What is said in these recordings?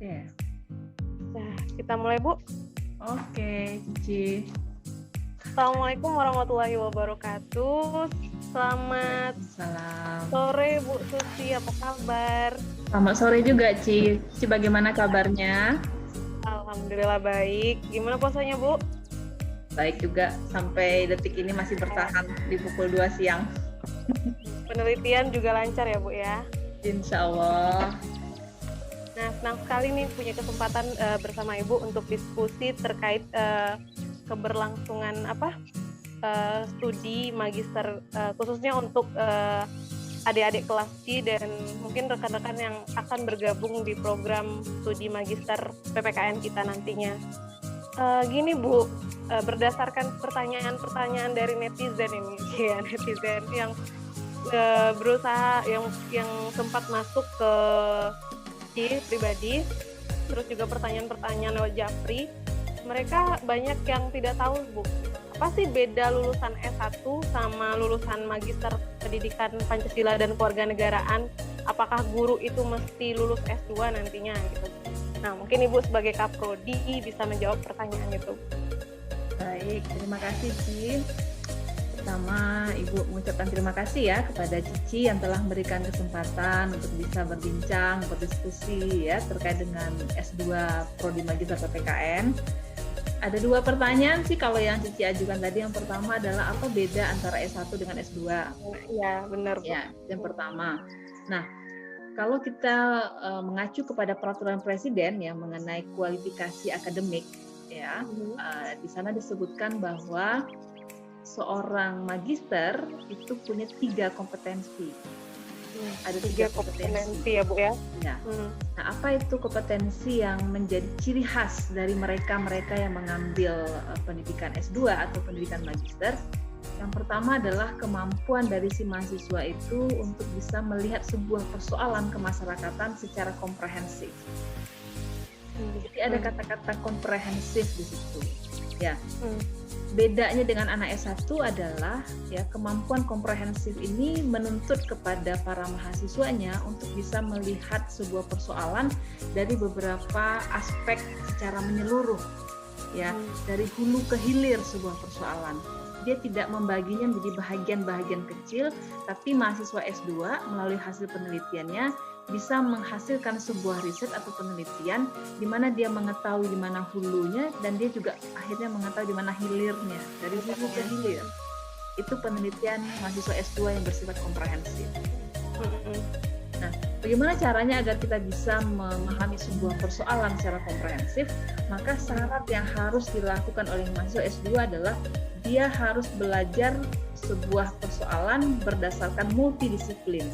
Oke. Nah, kita mulai, Bu. Oke, Cici. Assalamualaikum warahmatullahi wabarakatuh. Selamat Salam. sore, Bu Susi. Apa kabar? Selamat sore juga, Ci. Cici, bagaimana kabarnya? Alhamdulillah baik. Gimana puasanya, Bu? Baik juga. Sampai detik ini masih bertahan di pukul 2 siang. Penelitian juga lancar ya, Bu ya? Insya Allah. Nah, senang sekali nih punya kesempatan bersama Ibu untuk diskusi terkait keberlangsungan studi magister khususnya untuk adik-adik kelas C dan mungkin rekan-rekan yang akan bergabung di program studi magister PPKN kita nantinya. Gini Bu, berdasarkan pertanyaan-pertanyaan dari netizen ini, ya netizen yang berusaha yang sempat masuk ke pribadi, terus juga pertanyaan-pertanyaan lewat Japri, mereka banyak yang tidak tahu, Bu, apa sih beda lulusan S1 sama lulusan Magister Pendidikan Pancasila dan Kewarganegaraan? Apakah guru itu mesti lulus S2 nantinya gitu? Nah, mungkin Ibu sebagai Kaprodi bisa menjawab pertanyaan itu. Baik, terima kasih, Ci. Pertama, Ibu mengucapkan terima kasih ya kepada Cici yang telah memberikan kesempatan untuk bisa berbincang, berdiskusi ya terkait dengan S2 Prodi Magister PPKN. Ada 2 pertanyaan sih kalau yang Cici ajukan tadi. Yang pertama adalah apa beda antara S1 dengan S2? Ya, benar, Bu. Ya, yang pertama. Nah, kalau kita mengacu kepada peraturan presiden yang mengenai kualifikasi akademik ya, di sana disebutkan bahwa seorang magister itu punya 3 kompetensi. Ada 3 kompetensi ya, Bu ya. Ya. Nah, apa itu kompetensi yang menjadi ciri khas dari mereka yang mengambil pendidikan S2 atau pendidikan magister? Yang pertama adalah kemampuan dari si mahasiswa itu untuk bisa melihat sebuah persoalan kemasyarakatan secara komprehensif. Jadi ada kata-kata komprehensif di situ. Ya. Bedanya dengan anak S1 adalah ya kemampuan komprehensif ini menuntut kepada para mahasiswanya untuk bisa melihat sebuah persoalan dari beberapa aspek secara menyeluruh ya, dari hulu ke hilir sebuah persoalan. Dia tidak membaginya menjadi bahagian-bahagian kecil, tapi mahasiswa S2 melalui hasil penelitiannya bisa menghasilkan sebuah riset atau penelitian di mana dia mengetahui di mana hulunya dan dia juga akhirnya mengetahui di mana hilirnya, dari hulu ke hilir. Itu penelitian mahasiswa S2 yang bersifat komprehensif. Nah, bagaimana caranya agar kita bisa memahami sebuah persoalan secara komprehensif? Maka syarat yang harus dilakukan oleh mahasiswa S2 adalah dia harus belajar sebuah persoalan berdasarkan multidisiplin.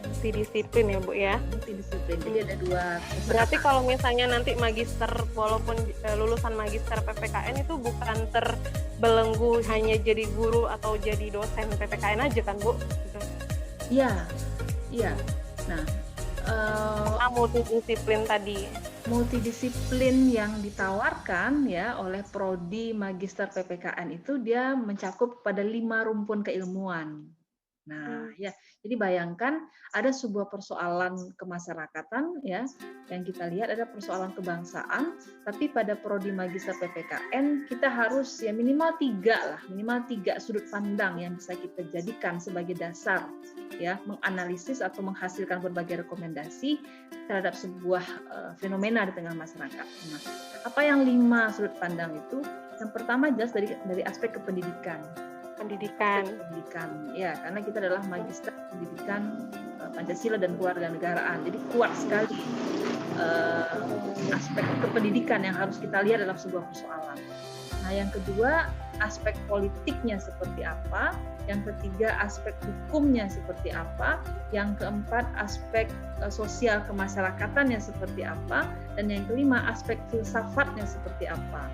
Multidisiplin ya, Bu ya. Multidisiplin. Jadi ada 2. Berarti kalau misalnya nanti magister, walaupun lulusan magister PPKN itu bukan terbelenggu hanya jadi guru atau jadi dosen PPKN aja kan, Bu? Iya. Iya. Nah, multidisiplin tadi. Multidisiplin yang ditawarkan ya oleh prodi magister PPKN itu dia mencakup pada 5 rumpun keilmuan. Nah, ya, jadi bayangkan ada sebuah persoalan kemasyarakatan ya, yang kita lihat ada persoalan kebangsaan, tapi pada prodi magister PPKN kita harus ya minimal 3 sudut pandang yang bisa kita jadikan sebagai dasar ya, menganalisis atau menghasilkan berbagai rekomendasi terhadap sebuah fenomena di tengah masyarakat. Nah, apa yang 5 sudut pandang itu? Yang pertama jelas dari aspek kependidikan. Pendidikan ya, karena kita adalah magister pendidikan Pancasila dan Kewarganegaraan, jadi kuat sekali aspek kependidikan yang harus kita lihat dalam sebuah persoalan. Nah, yang kedua aspek politiknya seperti apa, yang ketiga aspek hukumnya seperti apa, yang keempat aspek sosial kemasyarakatannya seperti apa, dan yang kelima aspek filsafatnya seperti apa.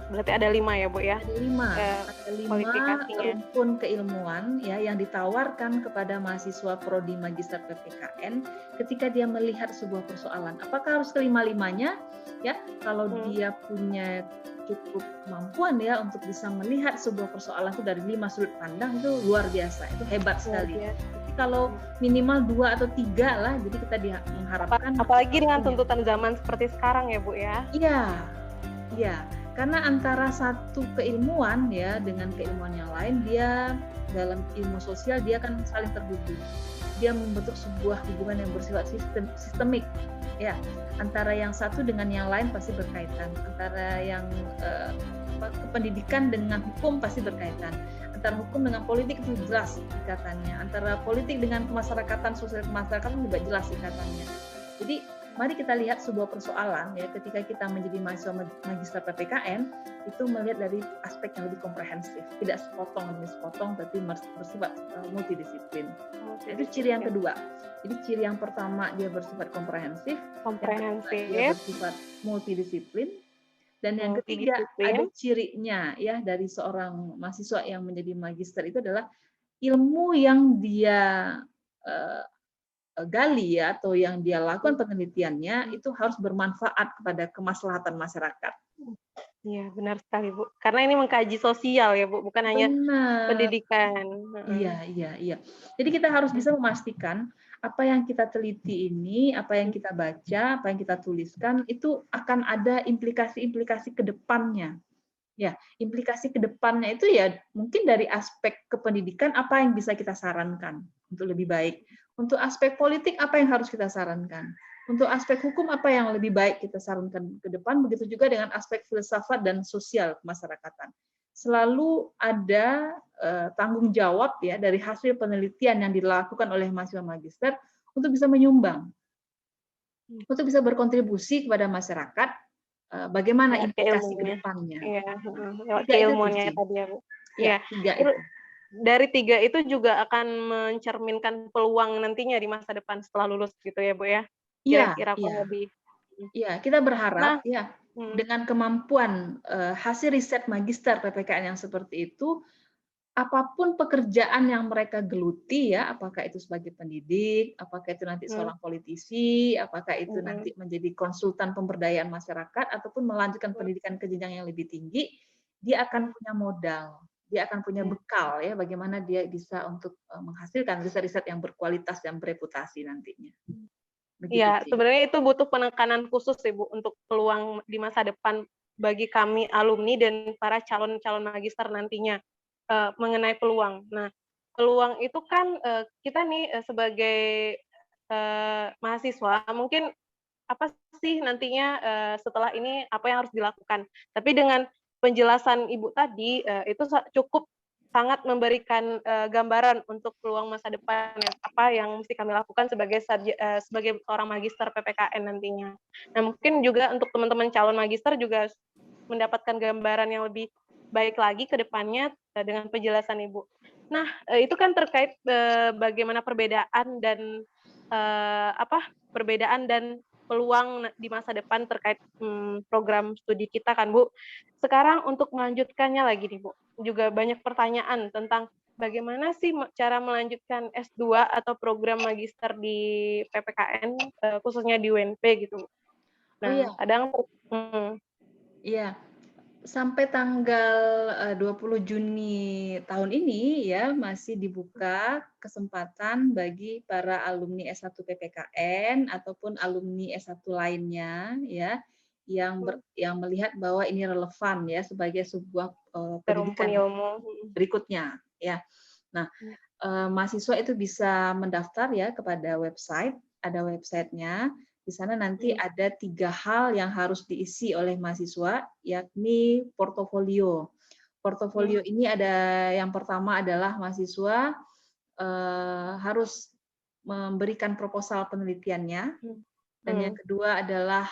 berarti ada 5 ya Bu ya? Ada 5, Eh, ada 5 kualifikasinya. rumpun keilmuan ya yang ditawarkan kepada mahasiswa prodi magister PPKN ketika dia melihat sebuah persoalan. Apakah harus kelima-limanya? Ya, kalau dia punya cukup kemampuan ya untuk bisa melihat sebuah persoalan itu dari 5 sudut pandang, itu luar biasa, itu hebat sekali. Tapi kalau minimal 2 atau 3 lah, jadi kita mengharapkan. Apalagi dengan tuntutan zaman seperti sekarang ya Bu ya? Iya. Karena antara satu keilmuan ya dengan keilmuan yang lain, dia dalam ilmu sosial dia akan saling terhubung. Dia membentuk sebuah hubungan yang bersifat sistemik. Ya, antara yang satu dengan yang lain pasti berkaitan. Antara yang pendidikan dengan hukum pasti berkaitan. Antara hukum dengan politik itu jelas ikatannya. Antara politik dengan kemasyarakatan, sosial kemasyarakatan juga jelas ikatannya. Jadi mari kita lihat sebuah persoalan ya ketika kita menjadi mahasiswa magister PPKN itu melihat dari aspek yang lebih komprehensif, tidak sepotong demi sepotong, tapi bersifat multidisiplin. Itu ciri yang kedua. Jadi ciri yang pertama dia bersifat komprehensif, dia bersifat multidisiplin, dan yang ketiga ada cirinya ya dari seorang mahasiswa yang menjadi magister itu adalah ilmu yang dia gali ya atau yang dia lakukan penelitiannya itu harus bermanfaat kepada kemaslahatan masyarakat. Iya, benar sekali Bu. Karena ini mengkaji sosial ya Bu, bukan hanya pendidikan. Iya. Jadi kita harus bisa memastikan apa yang kita teliti ini, apa yang kita baca, apa yang kita tuliskan itu akan ada implikasi-implikasi ke depannya. Ya, implikasi ke depannya itu ya mungkin dari aspek kependidikan apa yang bisa kita sarankan untuk lebih baik. Untuk aspek politik apa yang harus kita sarankan. Untuk aspek hukum apa yang lebih baik kita sarankan ke depan. Begitu juga dengan aspek filsafat dan sosial kemasyarakatan. Selalu ada tanggung jawab ya dari hasil penelitian yang dilakukan oleh mahasiswa magister untuk bisa menyumbang, untuk bisa berkontribusi kepada masyarakat. Bagaimana implikasi ke depannya? Keilmuannya tadi ya Bu. Ya, 3 itu. Dari 3 itu juga akan mencerminkan peluang nantinya di masa depan setelah lulus gitu ya Bu ya? Kira-kira lebih. Iya, kita berharap ya dengan kemampuan hasil riset magister PPKN yang seperti itu, apapun pekerjaan yang mereka geluti ya, apakah itu sebagai pendidik, apakah itu nanti seorang politisi, apakah itu nanti menjadi konsultan pemberdayaan masyarakat, ataupun melanjutkan pendidikan ke jenjang yang lebih tinggi, dia akan punya modal, dia akan punya bekal ya, bagaimana dia bisa untuk menghasilkan riset-riset yang berkualitas dan bereputasi nantinya. Iya, sebenarnya itu butuh penekanan khusus sih Bu untuk peluang di masa depan bagi kami alumni dan para calon-calon magister nantinya. Mengenai peluang. Nah, peluang itu kan kita nih sebagai mahasiswa mungkin apa sih nantinya setelah ini apa yang harus dilakukan. Tapi dengan penjelasan Ibu tadi itu cukup sangat memberikan gambaran untuk peluang masa depan apa yang mesti kami lakukan sebagai seorang magister PPKN nantinya. Nah, mungkin juga untuk teman-teman calon magister juga mendapatkan gambaran yang lebih baik lagi ke depannya dengan penjelasan Ibu. Nah, itu kan terkait bagaimana perbedaan dan peluang di masa depan terkait program studi kita kan Bu. Sekarang untuk melanjutkannya lagi nih Bu, juga banyak pertanyaan tentang bagaimana sih cara melanjutkan S2 atau program magister di PPKN khususnya di UNP gitu. Nah, kadang Iya. Sampai tanggal 20 Juni tahun ini ya masih dibuka kesempatan bagi para alumni S1 PPKN ataupun alumni S1 lainnya ya yang melihat bahwa ini relevan ya sebagai sebuah pendidikan berikutnya ya. Nah, mahasiswa itu bisa mendaftar ya kepada website, ada websitenya. Di sana nanti ada 3 hal yang harus diisi oleh mahasiswa, yakni portofolio. Portofolio ini ada yang pertama adalah mahasiswa harus memberikan proposal penelitiannya, dan yang kedua adalah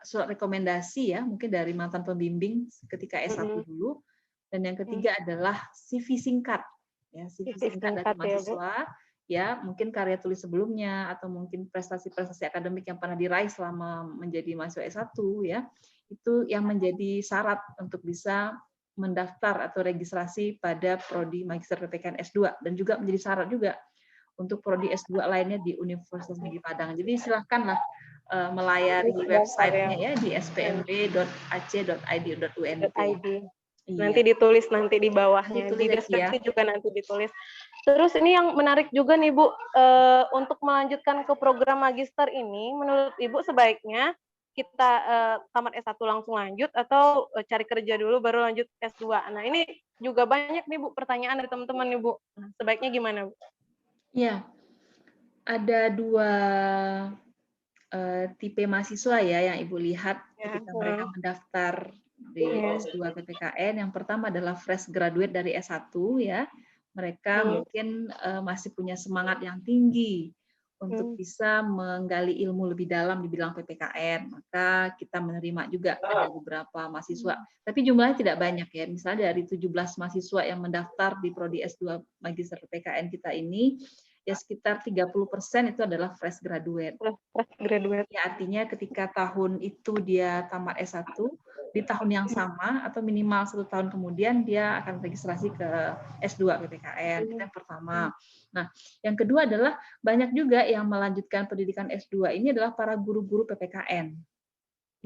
surat rekomendasi ya, mungkin dari mantan pembimbing ketika S1 dulu, dan yang ketiga adalah CV singkat, ya CV singkat dari mahasiswa. Ya, mungkin karya tulis sebelumnya atau mungkin prestasi-prestasi akademik yang pernah diraih selama menjadi mahasiswa S1 ya. itu yang menjadi syarat untuk bisa mendaftar atau registrasi pada prodi Magister PPKN S2 dan juga menjadi syarat juga untuk prodi S2 lainnya di Universitas Negeri Padang. Jadi silahkanlah melayari websitenya ya di spmb.ac.id.unt. Nanti ditulis nanti di bawahnya, ditulis di ya. deskripsi juga nanti ditulis. Terus ini yang menarik juga nih Bu, untuk melanjutkan ke program magister ini, menurut Ibu sebaiknya kita tamat S1 langsung lanjut atau cari kerja dulu baru lanjut S2. Nah ini juga banyak nih Bu pertanyaan dari teman-teman nih Bu. Nah, sebaiknya gimana Bu? Ya, ada dua tipe mahasiswa ya yang Ibu lihat ketika mereka mendaftar di S2 PPKN. Yang pertama adalah fresh graduate dari S1 ya. Mereka mungkin masih punya semangat yang tinggi untuk bisa menggali ilmu lebih dalam di bidang PPKN. Maka kita menerima juga ada beberapa mahasiswa. Tapi jumlahnya tidak banyak ya. Misalnya dari 17 mahasiswa yang mendaftar di prodi S2 Magister PPKN kita ini, ya sekitar 30% itu adalah fresh graduate. Fresh graduate. Ya, artinya ketika tahun itu dia tamat S1, di tahun yang sama atau minimal 1 tahun kemudian dia akan registrasi ke S2 PPKN. Itu yang pertama. Nah, yang kedua adalah banyak juga yang melanjutkan pendidikan S2 ini adalah para guru-guru PPKN.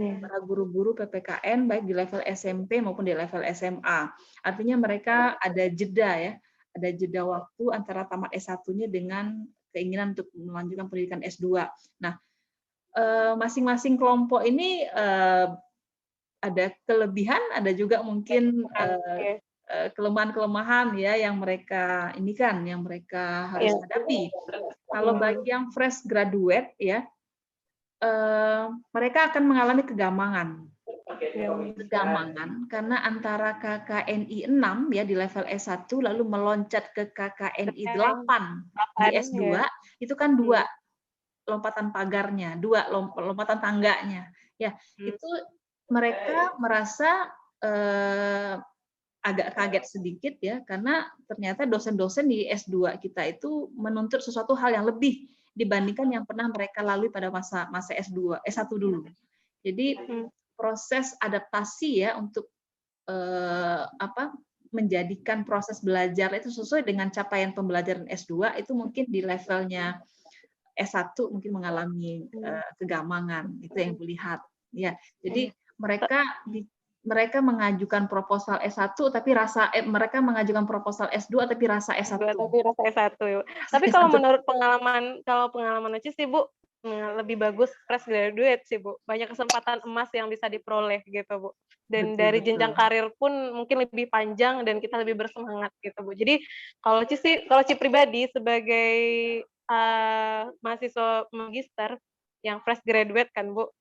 Para guru-guru PPKN baik di level SMP maupun di level SMA. Artinya mereka ada jeda ya, ada jeda waktu antara tamat S1-nya dengan keinginan untuk melanjutkan pendidikan S2. Nah, masing-masing kelompok ini ada kelebihan, ada juga mungkin kelemahan-kelemahan ya yang mereka ini kan, yang mereka harus hadapi. Kalau bagi yang fresh graduate ya, mereka akan mengalami kegamangan. Kegamangan karena antara KKNI 6 ya di level S1 lalu meloncat ke KKNI 8 di S2 itu kan 2 lompatan pagarnya, 2 lompatan tangganya. Ya, itu mereka merasa agak kaget sedikit ya karena ternyata dosen-dosen di S2 kita itu menuntut sesuatu hal yang lebih dibandingkan yang pernah mereka lalui pada masa S2, S1 dulu. Jadi proses adaptasi ya untuk menjadikan proses belajar itu sesuai dengan capaian pembelajaran S2 itu mungkin di levelnya S1 mungkin mengalami kegamangan, itu yang kulihat. Ya, jadi mereka mengajukan proposal S1 tapi mereka mengajukan proposal S2 tapi rasa S1. Tapi kalau menurut pengalaman Uci sih Bu, lebih bagus fresh graduate sih Bu. Banyak kesempatan emas yang bisa diperoleh gitu Bu. Dan dari jenjang karir pun mungkin lebih panjang dan kita lebih bersemangat gitu Bu. Jadi kalau Ci pribadi sebagai mahasiswa magister yang fresh graduate kan Bu,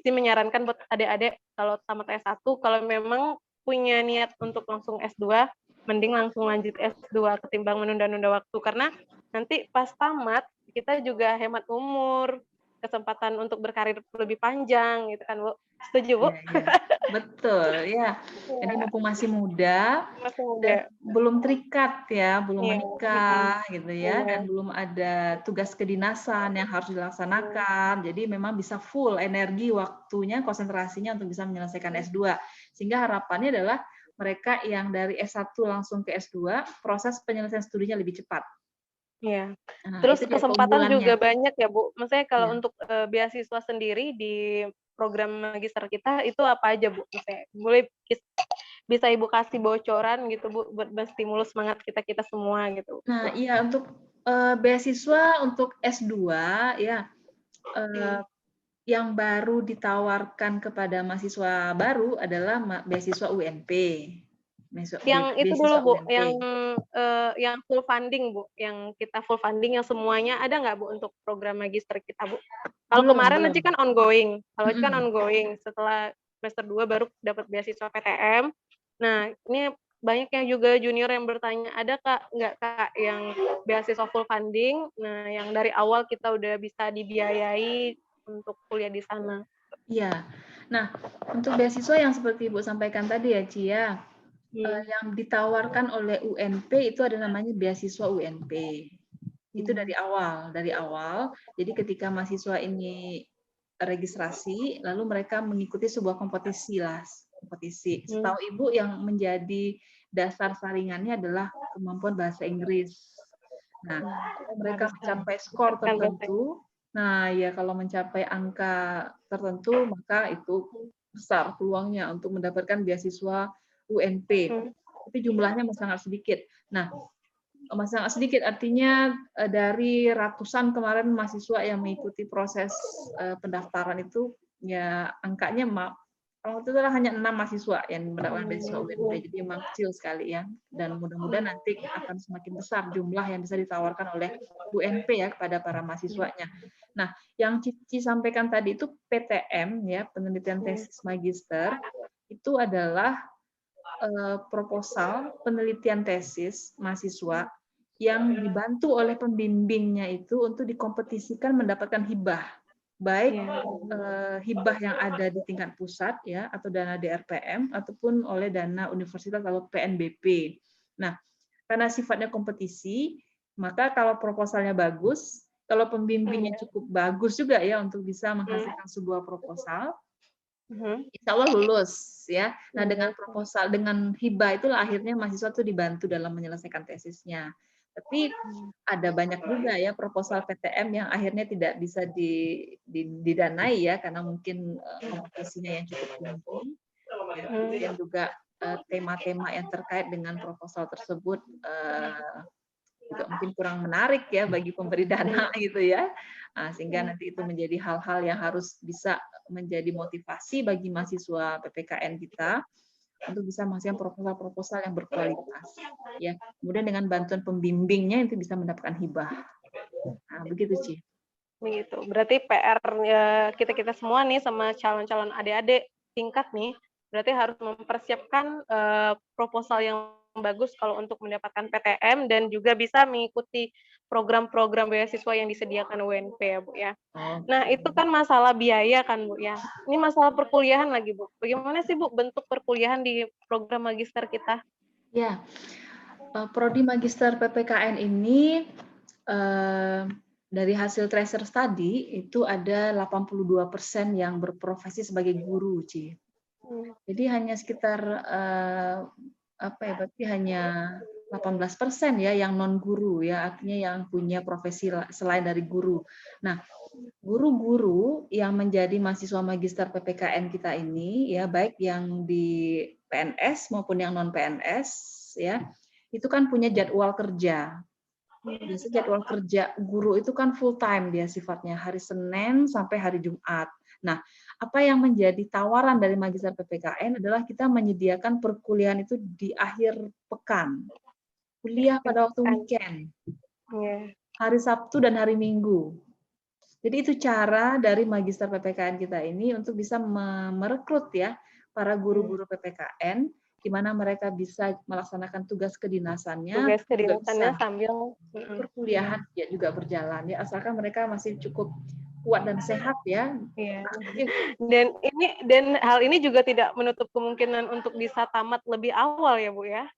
Ci menyarankan buat adik-adik kalau tamat S1 kalau memang punya niat untuk langsung S2, mending langsung lanjut S2 ketimbang menunda-nunda waktu karena nanti pas tamat kita juga hemat umur, kesempatan untuk berkarir lebih panjang gitu kan Bu. Setuju Bu? Ya. Betul ya. Jadi mumpung masih muda, dan belum terikat ya, belum menikah gitu ya, dan belum ada tugas kedinasan yang harus dilaksanakan. Jadi memang bisa full energi waktunya, konsentrasinya untuk bisa menyelesaikan S2. Sehingga harapannya adalah mereka yang dari S1 langsung ke S2, proses penyelesaian studinya lebih cepat. Iya. Terus kesempatan juga banyak ya Bu. Maksudnya kalau untuk beasiswa sendiri di program magister kita itu apa aja Bu? Misalnya, boleh bisa Ibu kasih bocoran gitu Bu buat stimulus semangat kita semua gitu. Nah, iya untuk beasiswa untuk S2 ya yang baru ditawarkan kepada mahasiswa baru adalah beasiswa UNP. Yang itu dulu Bu, yang full funding Bu, yang kita full funding yang semuanya ada nggak Bu untuk program magister kita Bu? Kalau kemarin nanti kan ongoing, setelah semester 2 baru dapat beasiswa PTM. Nah ini banyak yang juga junior yang bertanya, ada nggak Kak yang beasiswa full funding, nah yang dari awal kita udah bisa dibiayai untuk kuliah di sana? Iya, nah untuk beasiswa yang seperti Ibu sampaikan tadi ya Cia, yang ditawarkan oleh UNP itu ada namanya beasiswa UNP. Itu dari awal. Jadi ketika mahasiswa ini registrasi, lalu mereka mengikuti sebuah kompetisi lah, kompetisi. Hmm. Setahu Ibu yang menjadi dasar saringannya adalah kemampuan bahasa Inggris. Nah, kalau mereka mencapai skor tertentu, nah ya kalau mencapai angka tertentu, maka itu besar peluangnya untuk mendapatkan beasiswa UNP. Tapi jumlahnya masih sangat sedikit. Nah, masih sangat sedikit artinya dari ratusan kemarin mahasiswa yang mengikuti proses pendaftaran itu, ya angkanya kalau itu adalah hanya 6 mahasiswa yang mendapatkan beasiswa UNP, jadi memang kecil sekali ya. Dan mudah-mudahan nanti akan semakin besar jumlah yang bisa ditawarkan oleh UNP ya kepada para mahasiswanya. Nah, yang Cici sampaikan tadi itu PTM ya, penelitian tesis magister, itu adalah proposal penelitian tesis mahasiswa yang dibantu oleh pembimbingnya itu untuk dikompetisikan mendapatkan hibah, baik hibah yang ada di tingkat pusat ya atau dana DRPM ataupun oleh dana universitas atau PNBP. Nah, karena sifatnya kompetisi, maka kalau proposalnya bagus, kalau pembimbingnya cukup bagus juga ya untuk bisa menghasilkan sebuah proposal, insya Allah lulus ya. Nah, dengan proposal, dengan hibah itulah akhirnya mahasiswa itu dibantu dalam menyelesaikan tesisnya. Tapi ada banyak juga ya proposal PTM yang akhirnya tidak bisa didanai ya karena mungkin kompetisinya yang cukup tinggi. Ya, kemudian juga tema-tema yang terkait dengan proposal tersebut juga mungkin kurang menarik ya bagi pemberi dana gitu ya. Nah, sehingga nanti itu menjadi hal-hal yang harus bisa menjadi motivasi bagi mahasiswa PPKN kita untuk bisa menghasilkan proposal-proposal yang berkualitas. Ya, kemudian dengan bantuan pembimbingnya itu bisa mendapatkan hibah. Nah, begitu Ci. Begitu. Berarti PR kita semua nih sama calon-calon adik-adik tingkat nih, berarti harus mempersiapkan proposal yang bagus kalau untuk mendapatkan PTM dan juga bisa mengikuti program-program beasiswa yang disediakan UNP ya Bu ya. Nah itu kan masalah biaya kan Bu ya. Ini masalah perkuliahan lagi Bu. Bagaimana sih Bu bentuk perkuliahan di program magister kita? Ya, prodi magister PPKN ini dari hasil tracer study itu ada 82% yang berprofesi sebagai guru, Ci. Jadi hanya sekitar berarti hanya 18% ya yang non guru ya, artinya yang punya profesi selain dari guru. Nah, guru-guru yang menjadi mahasiswa magister PPKN kita ini ya, baik yang di PNS maupun yang non PNS ya, itu kan punya jadwal kerja. Biasanya jadwal kerja guru itu kan full time dia sifatnya, hari Senin sampai hari Jumat. Nah, apa yang menjadi tawaran dari magister PPKN adalah kita menyediakan perkuliahan itu di akhir pekan. Kuliah pada waktu weekend. Hari Sabtu dan hari Minggu. Jadi itu cara dari magister PPKN kita ini untuk bisa merekrut ya para guru-guru PPKN di mana mereka bisa melaksanakan tugas kedinasannya, juga bisa sambil perkuliahan ya juga berjalan ya, asalkan mereka masih cukup kuat dan sehat ya. Dan hal ini juga tidak menutup kemungkinan untuk bisa tamat lebih awal ya Bu ya.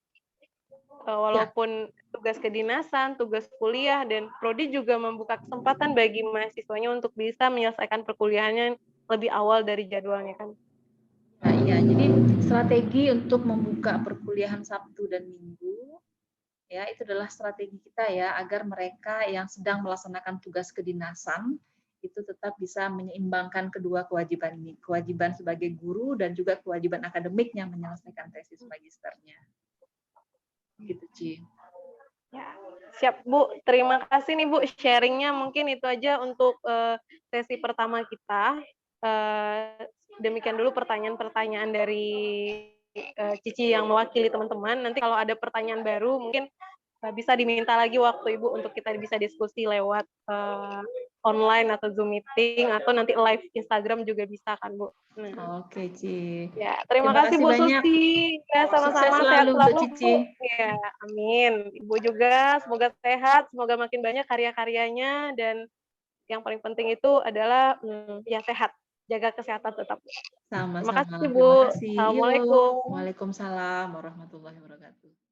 Walaupun tugas kedinasan, tugas kuliah, dan prodi juga membuka kesempatan bagi mahasiswanya untuk bisa menyelesaikan perkuliahannya lebih awal dari jadwalnya kan. Nah, iya, jadi strategi untuk membuka perkuliahan Sabtu dan Minggu ya itu adalah strategi kita ya agar mereka yang sedang melaksanakan tugas kedinasan itu tetap bisa menyeimbangkan kedua kewajiban ini, kewajiban sebagai guru dan juga kewajiban akademiknya menyelesaikan tesis magisternya. Gitu, Ci. Ya, siap Bu. Terima kasih nih Bu sharingnya. Mungkin itu aja untuk sesi pertama kita. Demikian dulu pertanyaan-pertanyaan dari Cici yang mewakili teman-teman. Nanti kalau ada pertanyaan baru mungkin bisa diminta lagi waktu Ibu untuk kita bisa diskusi lewat online atau Zoom meeting atau nanti live Instagram juga bisa kan Bu. Oke, Ci. Ya, terima kasih Bu banyak. Susi. Ya, sama-sama sehat selalu Bu. Ya, amin. Ibu juga semoga sehat, semoga makin banyak karya-karyanya dan yang paling penting itu adalah ya sehat, jaga kesehatan tetap. Sama-sama. Terima kasih Bu. Terima kasih. Assalamualaikum. Waalaikumsalam warahmatullahi wabarakatuh.